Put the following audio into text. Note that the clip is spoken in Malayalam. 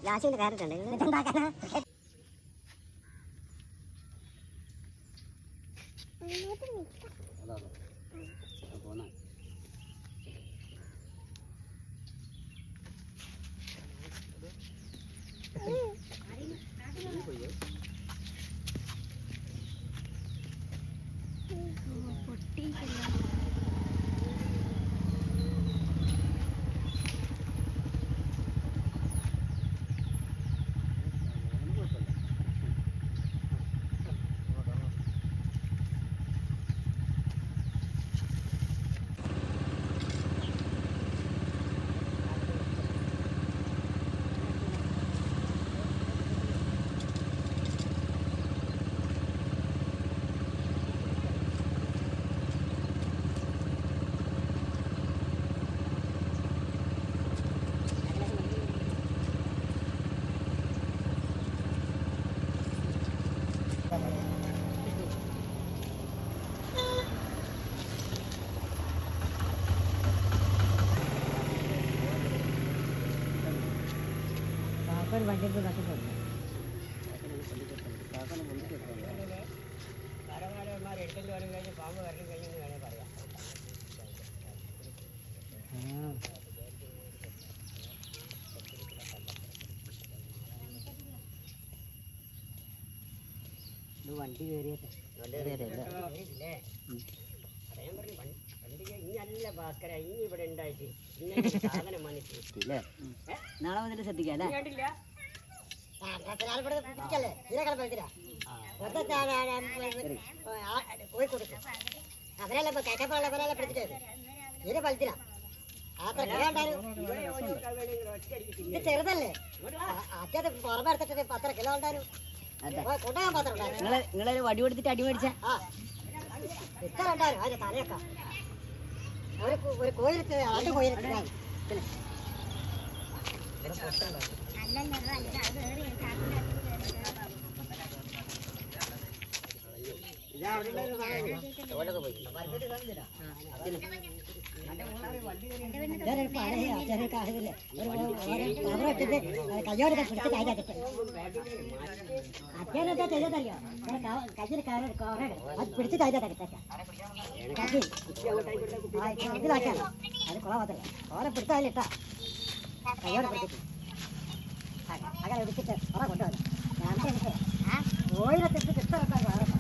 ലാസ്റ്റിന്റെ കയറിട്ടുണ്ട് വണ്ടി എടുത്തിട്ട് വരും കഴിഞ്ഞ് പാമ്പ് വരണം കഴിഞ്ഞെന്ന് വേണേൽ പറയാം. വണ്ടി കയറിയല്ലേ ഇന്നല്ല ഭാസ്കര ഇനി ഇവിടെ ഉണ്ടായിട്ട് സാധനം മനസ്സിലെ നാളെ മുതൽ ശ്രദ്ധിക്കാം പോയി കൊടുക്കും അവരെല്ലാം ഇപ്പൊ കേട്ടപ്പോഴെല്ലാം പിടിച്ചിട്ട് ഇതിനെ പഴുത്തില്ല ഇത് ചെറുതല്ലേ അത്യത് പുറമെ എടുത്തിട്ട് 10 കിലോ ഉണ്ടായിരുന്നു കൊണ്ടുപോകാൻ പാത്രം നിങ്ങളൊരു വടി കൊടുത്തിട്ട് അടി മേടിച്ച ഇത്ര ഉണ്ടായിരുന്നു അതിന്റെ തലയൊക്കെ ഒരു കോയിലെടുത്ത് 2 കോയിലെടുത്ത് കയ്യോടെ പിടിച്ച് കൈകാട്ടിട്ട് അച്ഛനെന്താ ചെയ്തറിയോ കയ്യിൽ അത് പിടിച്ച് കൈകാട്ടിട്ടാക്കിയാണ് അത് കൊളാവാത്തല്ല ഓരെ പിടുത്തതിലിട്ടാ കയ്യോടെ പിടിച്ചിട്ട് അങ്ങനെ പിടിച്ചിട്ട് കുറെ കൊണ്ടുവന്നു ഓയിലത്തിട്ട് ഇഷ്ടം